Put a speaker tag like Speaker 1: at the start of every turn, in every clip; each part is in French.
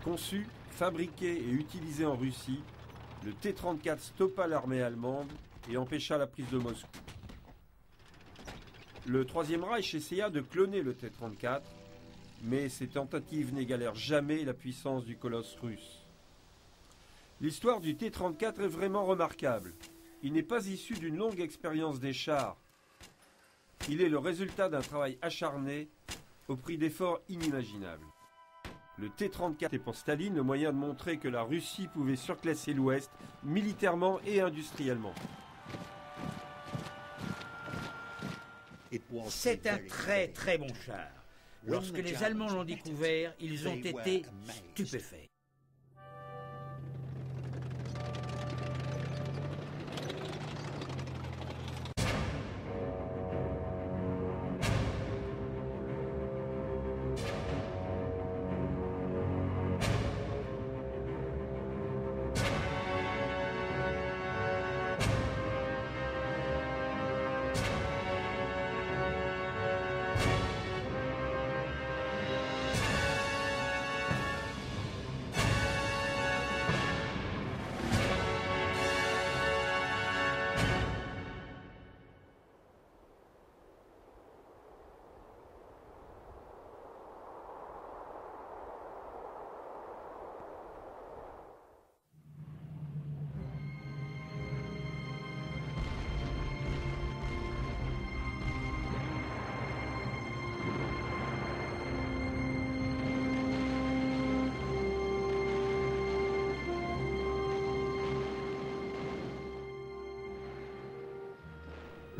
Speaker 1: Conçu, fabriqué et utilisé en Russie, le T-34 stoppa l'armée allemande et empêcha la prise de Moscou. Le Troisième Reich essaya de cloner le T-34, mais ces tentatives n'égalèrent jamais la puissance du colosse russe. L'histoire du T-34 est vraiment remarquable. Il n'est pas issu d'une longue expérience des chars. Il est le résultat d'un travail acharné au prix d'efforts inimaginables. Le T-34 est pour Staline le moyen de montrer que la Russie pouvait surclasser l'Ouest militairement et industriellement.
Speaker 2: C'est un très très bon char. Lorsque les Allemands l'ont découvert, ils ont été stupéfaits.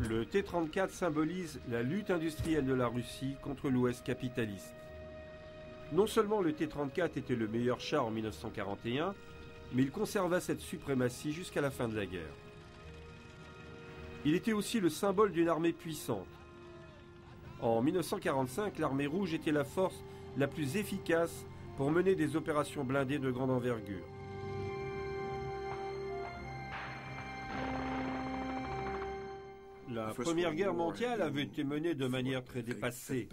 Speaker 1: Le T-34 symbolise la lutte industrielle de la Russie contre l'Ouest capitaliste. Non seulement le T-34 était le meilleur char en 1941, mais il conserva cette suprématie jusqu'à la fin de la guerre. Il était aussi le symbole d'une armée puissante. En 1945, l'armée rouge était la force la plus efficace pour mener des opérations blindées de grande envergure. La Première Guerre mondiale avait été menée de manière très dépassée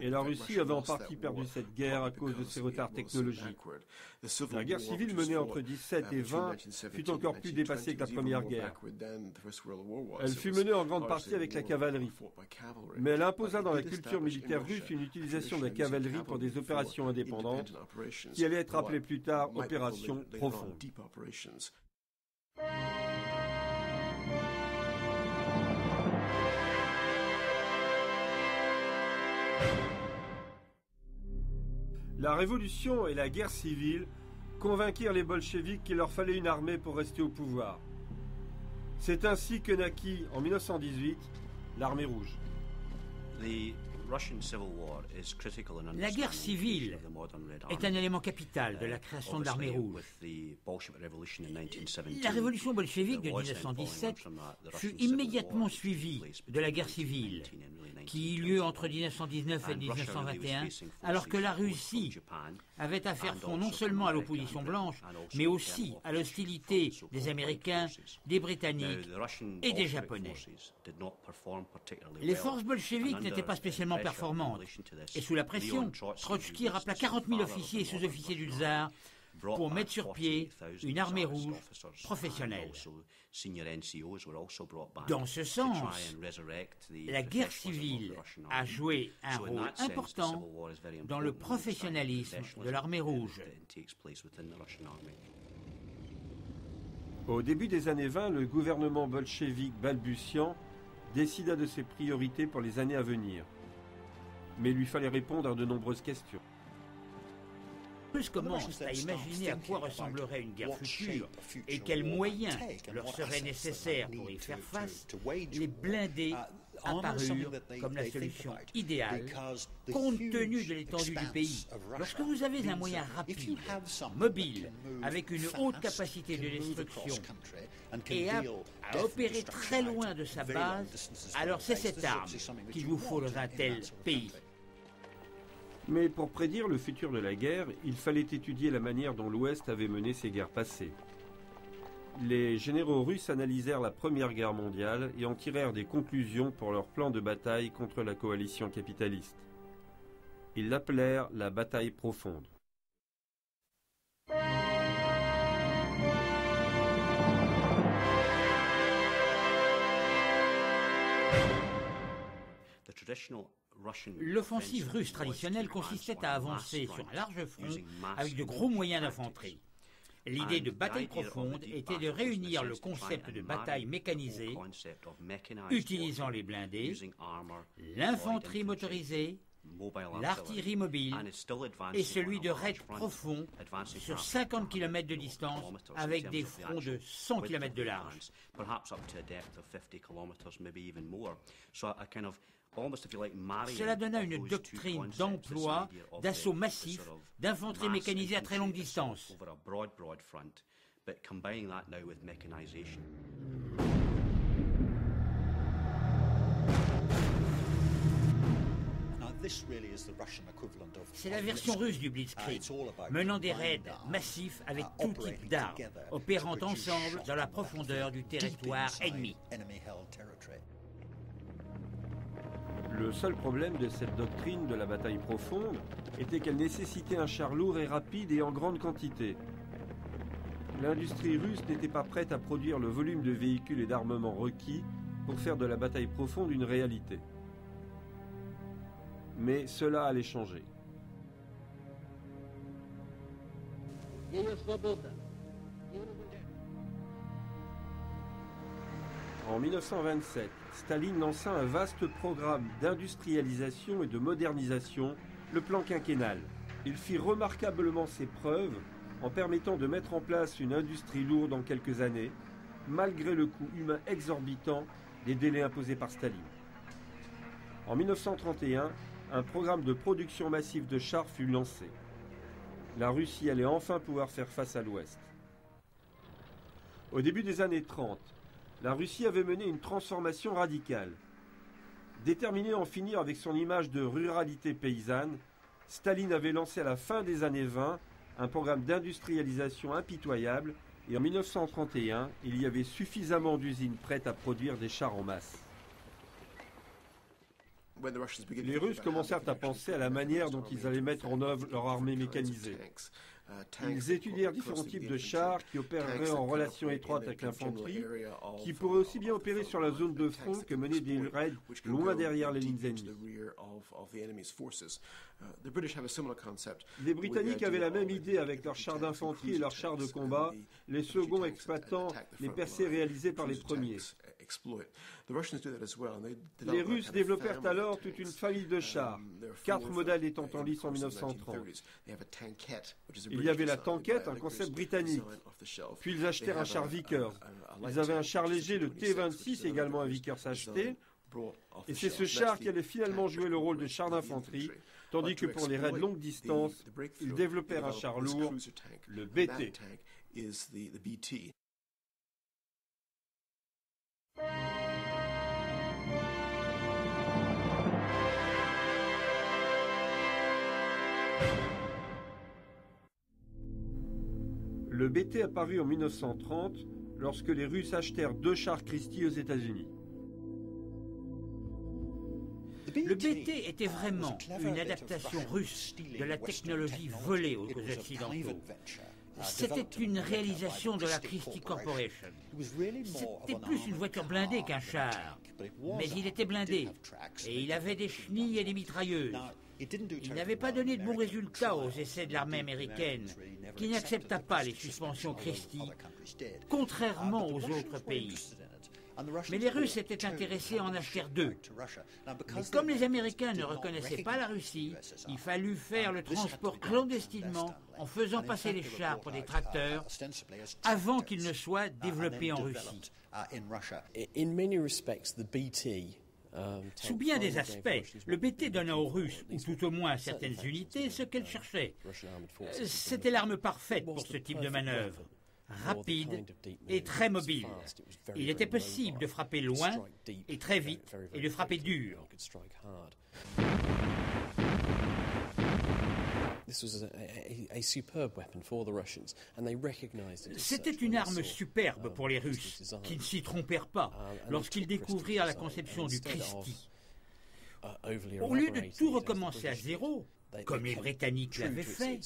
Speaker 1: et la Russie avait en partie perdu cette guerre à cause de ses retards technologiques. La guerre civile menée entre 17 et 20 fut encore plus dépassée que la Première Guerre. Elle fut menée en grande partie avec la cavalerie, mais elle imposa dans la culture militaire russe une utilisation de la cavalerie pour des opérations indépendantes qui allaient être appelées plus tard opérations profondes. La révolution et la guerre civile convainquirent les bolcheviks qu'il leur fallait une armée pour rester au pouvoir. C'est ainsi que naquit en 1918 l'armée rouge.
Speaker 2: La guerre civile est un élément capital de la création de l'armée rouge. La révolution bolchevique de 1917 fut immédiatement suivie de la guerre civile, qui eut lieu entre 1919 et 1921, alors que la Russie avait à faire front non seulement à l'opposition blanche, mais aussi à l'hostilité des Américains, des Britanniques et des Japonais. Les forces bolcheviques n'étaient pas spécialement performantes, et sous la pression, Trotsky rappela 40 000 officiers et sous-officiers du tsar pour mettre sur pied une armée rouge professionnelle. Dans ce sens, la guerre civile a joué un rôle important dans le professionnalisme de l'armée rouge.
Speaker 1: Au début des années 20, le gouvernement bolchevique balbutiant décida de ses priorités pour les années à venir. Mais il lui fallait répondre à de nombreuses questions.
Speaker 2: Tous commencent à imaginer à quoi ressemblerait une guerre future et quels moyens leur seraient nécessaires pour y faire face. Les blindés apparurent comme la solution idéale, compte tenu de l'étendue du pays. Lorsque vous avez un moyen rapide, mobile, avec une haute capacité de destruction et apte à opérer très loin de sa base, alors c'est cette arme qu'il vous faut dans un tel pays.
Speaker 1: Mais pour prédire le futur de la guerre, il fallait étudier la manière dont l'Ouest avait mené ses guerres passées. Les généraux russes analysèrent la Première Guerre mondiale et en tirèrent des conclusions pour leur plan de bataille contre la coalition capitaliste. Ils l'appelèrent la bataille profonde.
Speaker 2: L'offensive russe traditionnelle consistait à avancer sur un large front avec de gros moyens d'infanterie. L'idée de bataille profonde était de réunir le concept de bataille mécanisée, utilisant les blindés, l'infanterie motorisée, l'artillerie mobile et celui de raid profond sur 50 km de distance avec des fronts de 100 km de large. Cela donna une doctrine d'emploi, d'assaut massif, d'infanterie mécanisée à très longue distance. C'est la version russe du Blitzkrieg, menant des raids massifs avec tout type d'armes, opérant ensemble dans la profondeur du territoire ennemi.
Speaker 1: Le seul problème de cette doctrine de la bataille profonde était qu'elle nécessitait un char lourd et rapide et en grande quantité. L'industrie russe n'était pas prête à produire le volume de véhicules et d'armements requis pour faire de la bataille profonde une réalité. Mais cela allait changer. En 1927, Staline lança un vaste programme d'industrialisation et de modernisation, le plan quinquennal. Il fit remarquablement ses preuves en permettant de mettre en place une industrie lourde en quelques années, malgré le coût humain exorbitant des délais imposés par Staline. En 1931, un programme de production massive de chars fut lancé. La Russie allait enfin pouvoir faire face à l'Ouest. Au début des années 30, la Russie avait mené une transformation radicale. Déterminé à en finir avec son image de ruralité paysanne, Staline avait lancé à la fin des années 20 un programme d'industrialisation impitoyable et en 1931, il y avait suffisamment d'usines prêtes à produire des chars en masse. Les Russes commencèrent à penser à la manière dont ils allaient mettre en œuvre leur armée mécanisée. Ils étudièrent différents types de chars qui opéreraient en relation étroite avec l'infanterie, qui pourraient aussi bien opérer sur la zone de front que mener des raids loin derrière les lignes ennemies. Les Britanniques avaient la même idée avec leurs chars d'infanterie et leurs chars de combat, les seconds exploitant les percées réalisées par les premiers. Les Russes développèrent alors toute une famille de chars, 4 modèles étant en lice en 1930. Il y avait la Tanquette, un concept britannique. Puis ils achetèrent un char Vickers. Ils avaient un char léger, le T-26, également un Vickers acheté. Et c'est ce char qui allait finalement jouer le rôle de char d'infanterie, tandis que pour les raids longue distance, ils développèrent un char lourd, le BT. Le BT apparut en 1930 lorsque les Russes achetèrent 2 chars Christie aux États-Unis.
Speaker 2: Le BT était vraiment une adaptation russe de la technologie volée aux Occidentaux. C'était une réalisation de la Christie Corporation. C'était plus une voiture blindée qu'un char, mais il était blindé et il avait des chenilles et des mitrailleuses. Il n'avait pas donné de bons résultats aux essais de l'armée américaine, qui n'accepta pas les suspensions Christie, contrairement aux autres pays. Mais les Russes étaient intéressés à en acheter 2. Mais comme les Américains ne reconnaissaient pas la Russie, il fallut faire le transport clandestinement en faisant passer les chars pour des tracteurs avant qu'ils ne soient développés en Russie. Sous bien des aspects, le BT donna aux Russes, ou tout au moins à certaines unités, ce qu'elles cherchaient. C'était l'arme parfaite pour ce type de manœuvre. Rapide et très mobile. Il était possible de frapper loin et très vite et de frapper dur. C'était une arme superbe pour les Russes, qui ne s'y trompèrent pas lorsqu'ils découvrirent la conception du Christie. Au lieu de tout recommencer à zéro, comme les Britanniques l'avaient fait,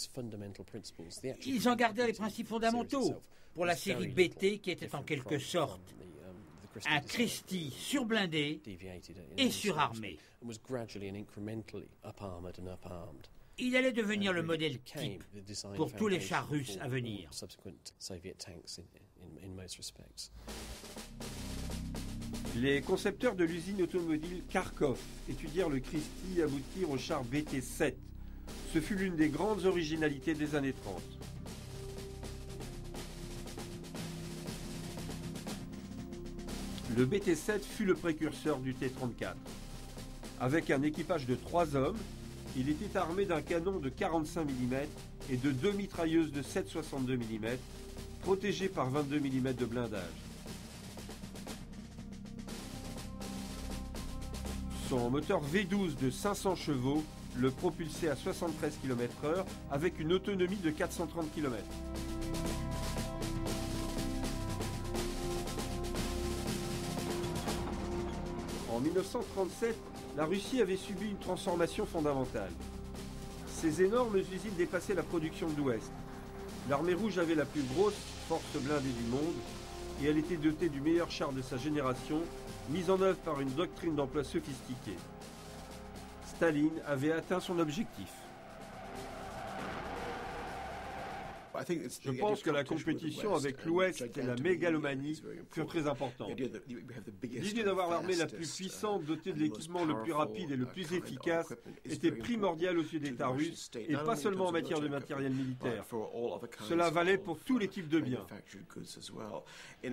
Speaker 2: ils en gardèrent les principes fondamentaux pour la série BT qui était en quelque sorte un Christie surblindé et surarmé. Il allait devenir le modèle type pour tous les chars russes à venir.
Speaker 1: Les concepteurs de l'usine automobile Kharkov étudièrent le Christie aboutir au char BT-7. Ce fut l'une des grandes originalités des années 30. Le BT-7 fut le précurseur du T-34. Avec un équipage de 3 hommes, il était armé d'un canon de 45 mm et de 2 mitrailleuses de 7,62 mm, protégées par 22 mm de blindage. Son moteur V12 de 500 chevaux le propulsait à 73 km/h avec une autonomie de 430 km. En 1937, la Russie avait subi une transformation fondamentale. Ces énormes usines dépassaient la production de l'Ouest. L'armée rouge avait la plus grosse force blindée du monde et elle était dotée du meilleur char de sa génération, mise en œuvre par une doctrine d'emploi sophistiquée. Staline avait atteint son objectif. Je pense que la compétition avec l'Ouest et la mégalomanie furent très importantes. L'idée d'avoir l'armée la plus puissante, dotée de l'équipement le plus rapide et le plus efficace, était primordiale aux yeux d'État russes, et pas seulement en matière de matériel militaire. Cela valait pour tous les types de biens.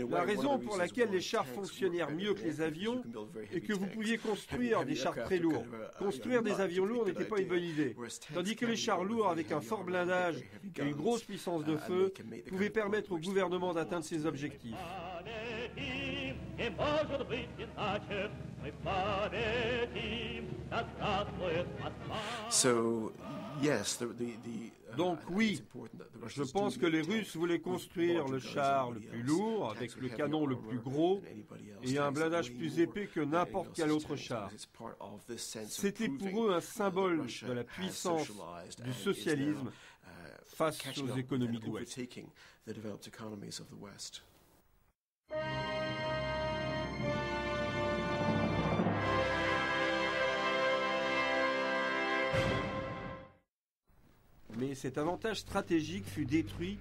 Speaker 1: La raison pour laquelle les chars fonctionnèrent mieux que les avions est que vous pouviez construire des chars très lourds. Construire des avions lourds n'était pas une bonne idée, tandis que les chars lourds avec un fort blindage et une grosse puissance de feu pouvait permettre au gouvernement d'atteindre ses objectifs. Donc oui, je pense que les Russes voulaient construire le char le plus lourd, avec le canon le plus gros et un blindage plus épais que n'importe quel autre char. C'était pour eux un symbole de la puissance du socialisme face aux économies de l'Ouest. Mais cet avantage stratégique fut détruit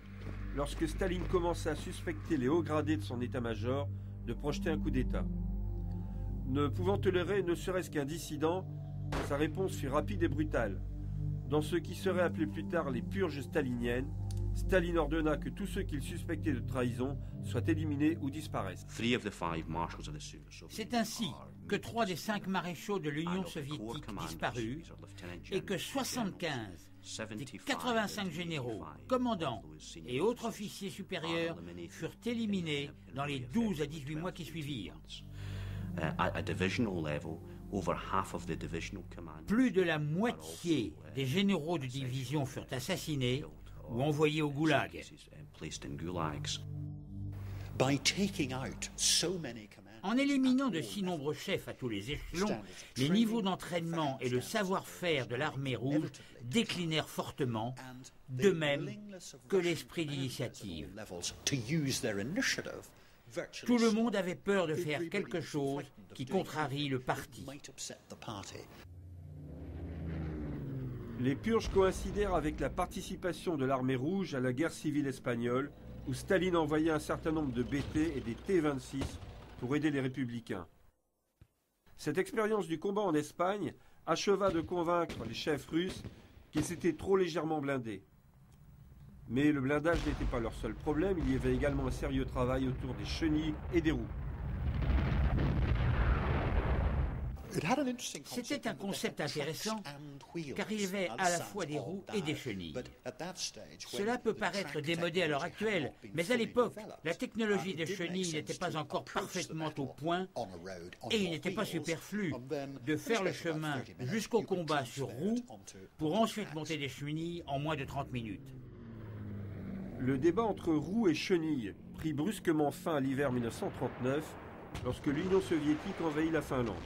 Speaker 1: lorsque Staline commença à suspecter les hauts gradés de son état-major de projeter un coup d'État. Ne pouvant tolérer ne serait-ce qu'un dissident, sa réponse fut rapide et brutale. Dans ce qui serait appelé plus tard les purges staliniennes, Staline ordonna que tous ceux qu'il suspectait de trahison soient éliminés ou disparaissent.
Speaker 2: C'est ainsi que 3 des 5 maréchaux de l'Union soviétique disparurent et que 75 des 85 généraux, commandants et autres officiers supérieurs furent éliminés dans les 12 à 18 mois qui suivirent. Plus de la moitié des généraux de division furent assassinés ou envoyés au goulag. En éliminant de si nombreux chefs à tous les échelons, les niveaux d'entraînement et le savoir-faire de l'armée rouge déclinèrent fortement, de même que l'esprit d'initiative. Tout le monde avait peur de faire quelque chose qui contrarie le parti.
Speaker 1: Les purges coïncidèrent avec la participation de l'armée rouge à la guerre civile espagnole, où Staline envoyait un certain nombre de BT et des T-26 pour aider les républicains. Cette expérience du combat en Espagne acheva de convaincre les chefs russes qu'ils étaient trop légèrement blindés. Mais le blindage n'était pas leur seul problème, il y avait également un sérieux travail autour des chenilles et des roues.
Speaker 2: C'était un concept intéressant car il y avait à la fois des roues et des chenilles. Cela peut paraître démodé à l'heure actuelle, mais à l'époque, la technologie des chenilles n'était pas encore parfaitement au point et il n'était pas superflu de faire le chemin jusqu'au combat sur roue pour ensuite monter des chenilles en moins de 30 minutes.
Speaker 1: Le débat entre roues et chenilles prit brusquement fin à l'hiver 1939 lorsque l'Union soviétique envahit la Finlande.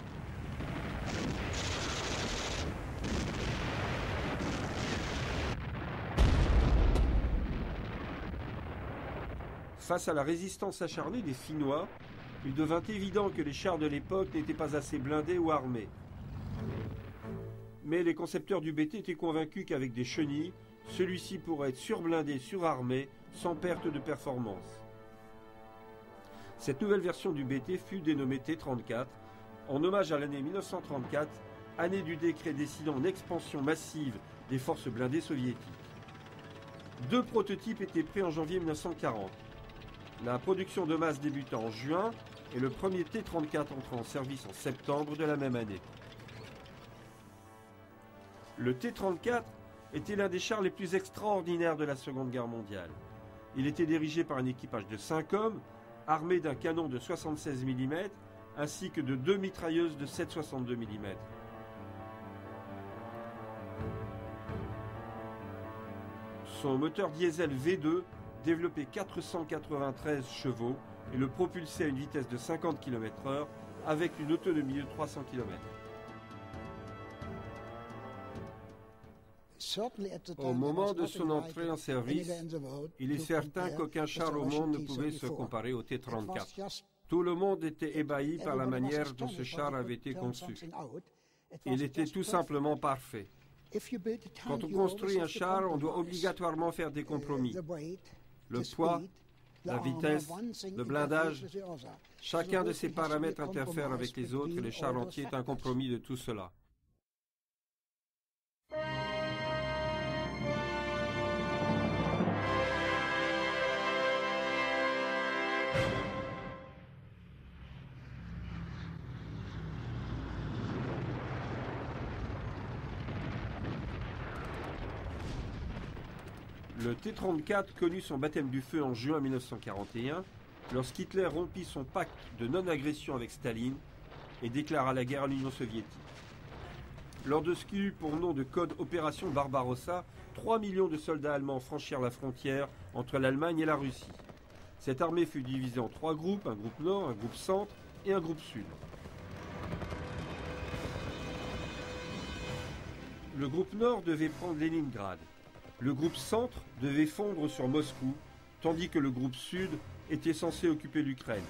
Speaker 1: Face à la résistance acharnée des Finnois, il devint évident que les chars de l'époque n'étaient pas assez blindés ou armés. Mais les concepteurs du BT étaient convaincus qu'avec des chenilles, celui-ci pourrait être surblindé, surarmé, sans perte de performance. Cette nouvelle version du BT fut dénommée T-34, en hommage à l'année 1934, année du décret décidant une expansion massive des forces blindées soviétiques. 2 prototypes étaient prêts en janvier 1940. La production de masse débuta en juin et le premier T-34 entra en service en septembre de la même année. Le T-34 était l'un des chars les plus extraordinaires de la Seconde Guerre mondiale. Il était dirigé par un équipage de 5 hommes, armé d'un canon de 76 mm ainsi que de 2 mitrailleuses de 7,62 mm. Son moteur diesel V2 développait 493 chevaux et le propulsait à une vitesse de 50 km/h avec une autonomie de 300 km. Au moment de son entrée en service, il est certain qu'aucun char au monde ne pouvait se comparer au T-34. Tout le monde était ébahi par la manière dont ce char avait été conçu. Il était tout simplement parfait. Quand on construit un char, on doit obligatoirement faire des compromis. Le poids, la vitesse, le blindage, chacun de ces paramètres interfère avec les autres et le char entier est un compromis de tout cela. Le T-34 connut son baptême du feu en juin 1941, lorsqu'Hitler rompit son pacte de non-agression avec Staline et déclara la guerre à l'Union soviétique. Lors de ce qui eut pour nom de code Opération Barbarossa, 3 millions de soldats allemands franchirent la frontière entre l'Allemagne et la Russie. Cette armée fut divisée en 3 groupes, un groupe nord, un groupe centre et un groupe sud. Le groupe nord devait prendre Leningrad. Le groupe centre devait fondre sur Moscou, tandis que le groupe sud était censé occuper l'Ukraine.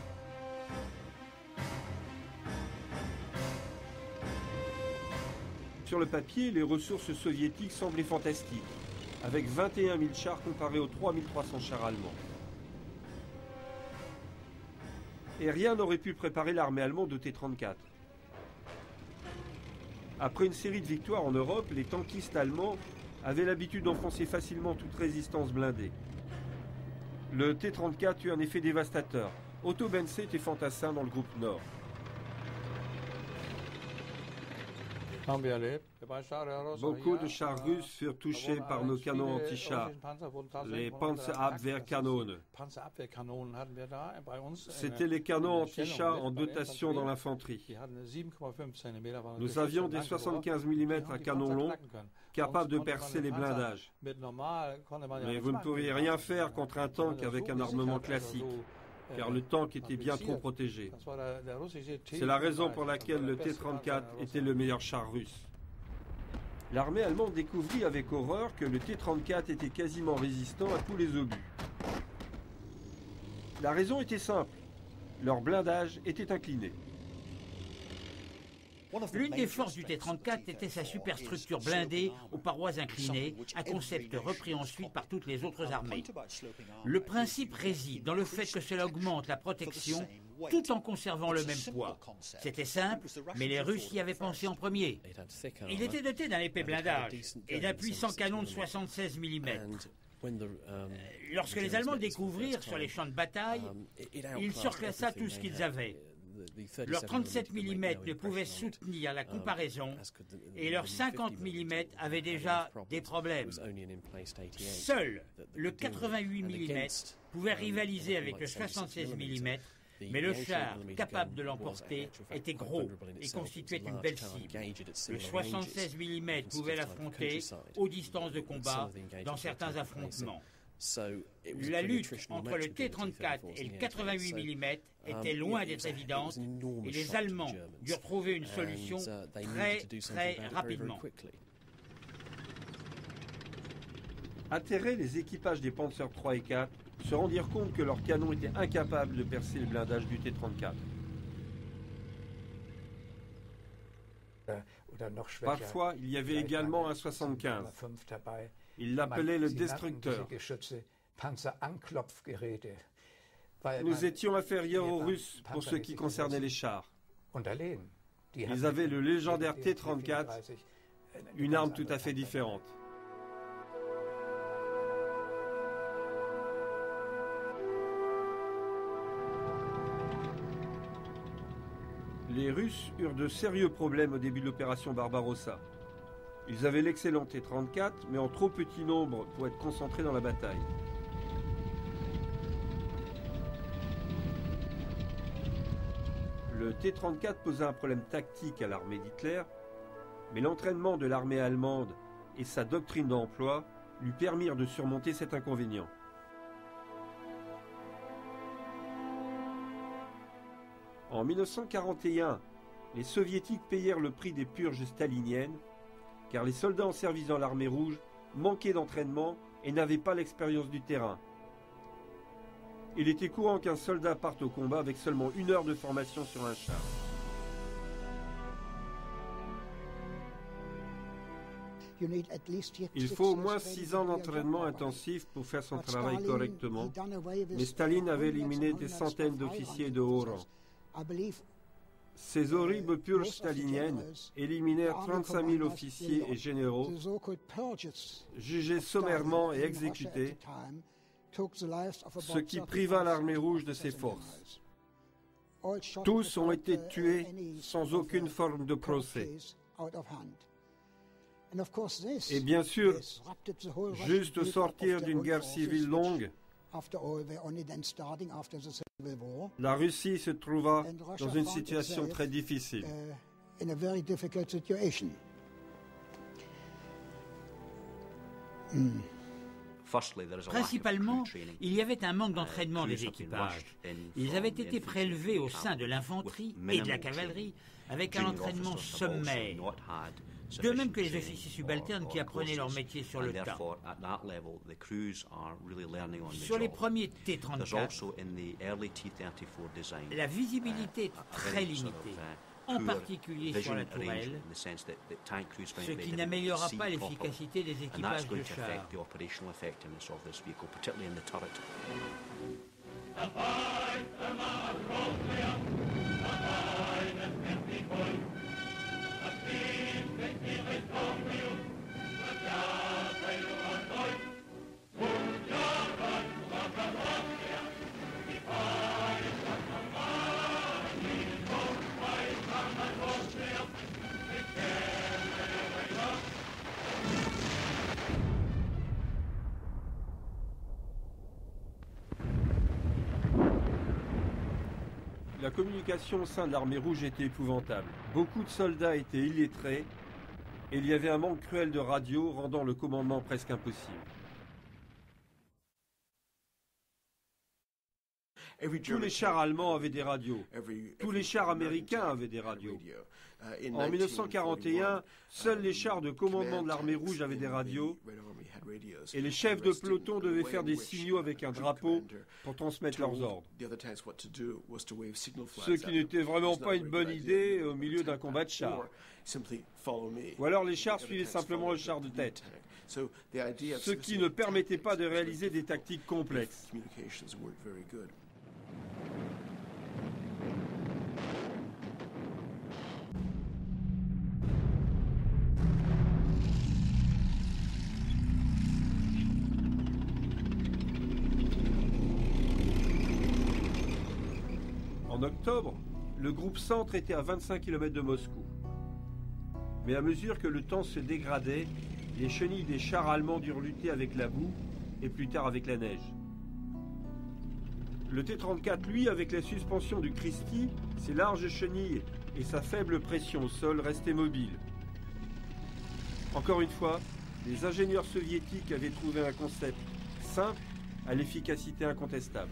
Speaker 1: Sur le papier, les ressources soviétiques semblaient fantastiques, avec 21 000 chars comparés aux 3 300 chars allemands. Et rien n'aurait pu préparer l'armée allemande au T-34. Après une série de victoires en Europe, les tankistes allemands avaient l'habitude d'enfoncer facilement toute résistance blindée. Le T-34 eut un effet dévastateur. Otto Bense était fantassin dans le groupe Nord. Beaucoup de chars russes furent touchés par nos canons anti-chars, les Panzerabwehrkanone. C'étaient les canons anti-chars en dotation dans l'infanterie. Nous avions des 75 mm à canon long, capables de percer les blindages. Mais vous ne pourriez rien faire contre un tank avec un armement classique, car le tank était bien trop protégé. C'est la raison pour laquelle le T-34 était le meilleur char russe. L'armée allemande découvrit avec horreur que le T-34 était quasiment résistant à tous les obus. La raison était simple, leur blindage était incliné.
Speaker 2: L'une des forces du T-34 était sa superstructure blindée aux parois inclinées, un concept repris ensuite par toutes les autres armées. Le principe réside dans le fait que cela augmente la protection tout en conservant le même poids. C'était simple, mais les Russes y avaient pensé en premier. Il était doté d'un épais blindage et d'un puissant canon de 76 mm. Lorsque les Allemands le découvrirent sur les champs de bataille, ils surclassaient tout ce qu'ils avaient. Leur 37 mm ne pouvait soutenir la comparaison et leur 50 mm avait déjà des problèmes. Seul le 88 mm pouvait rivaliser avec le 76 mm, mais le char capable de l'emporter était gros et constituait une belle cible. Le 76 mm pouvait l'affronter aux distances de combat dans certains affrontements. La lutte entre le T-34 et le 88 mm était loin d'être évidente et les Allemands durent trouver une solution très rapidement.
Speaker 1: Atterrés, les équipages des Panzer III et IV se rendirent compte que leurs canons étaient incapables de percer le blindage du T-34. Parfois, il y avait également un 75. Ils l'appelaient le destructeur. Nous étions inférieurs aux Russes pour ce qui concernait les chars. Ils avaient le légendaire T-34, une arme tout à fait différente. Les Russes eurent de sérieux problèmes au début de l'opération Barbarossa. Ils avaient l'excellent T-34, mais en trop petit nombre pour être concentrés dans la bataille. Le T-34 posait un problème tactique à l'armée d'Hitler, mais l'entraînement de l'armée allemande et sa doctrine d'emploi lui permirent de surmonter cet inconvénient. En 1941, les Soviétiques payèrent le prix des purges staliniennes, car les soldats en service dans l'armée rouge manquaient d'entraînement et n'avaient pas l'expérience du terrain. Il était courant qu'un soldat parte au combat avec seulement 1 heure de formation sur un char. Il faut au moins 6 ans d'entraînement intensif pour faire son travail correctement, mais Staline avait éliminé des centaines d'officiers de haut rang. Ces horribles purges staliniennes éliminèrent 35 000 officiers et généraux, jugés sommairement et exécutés, ce qui priva l'armée rouge de ses forces. Tous ont été tués sans aucune forme de procès. Et bien sûr, juste au sortir d'une guerre civile longue, la Russie se trouva dans une situation très difficile.
Speaker 2: Principalement, il y avait un manque d'entraînement des équipages. Ils avaient été prélevés au sein de l'infanterie et de la cavalerie avec un entraînement sommaire, de même que les officiers subalternes qui apprenaient leur métier sur le tas. Sur les premiers T-34, la visibilité est très limitée, en particulier sur la tourelle, ce qui n'améliorera pas l'efficacité des équipages de chars.
Speaker 1: La communication au sein de l'armée rouge était épouvantable. Beaucoup de soldats étaient illettrés et il y avait un manque cruel de radio rendant le commandement presque impossible. Tous les chars allemands avaient des radios. Tous les chars américains avaient des radios. En 1941, seuls les chars de commandement de l'armée rouge avaient des radios et les chefs de peloton devaient faire des signaux avec un drapeau pour transmettre leurs ordres. Ce qui n'était vraiment pas une bonne idée au milieu d'un combat de chars. Ou alors les chars suivaient simplement le char de tête, ce qui ne permettait pas de réaliser des tactiques complexes. En octobre, le groupe Centre était à 25 km de Moscou. Mais à mesure que le temps se dégradait, les chenilles des chars allemands durent lutter avec la boue et plus tard avec la neige. Le T-34, lui, avec la suspension du Christie, ses larges chenilles et sa faible pression au sol, restait mobile. Encore une fois, les ingénieurs soviétiques avaient trouvé un concept simple à l'efficacité incontestable.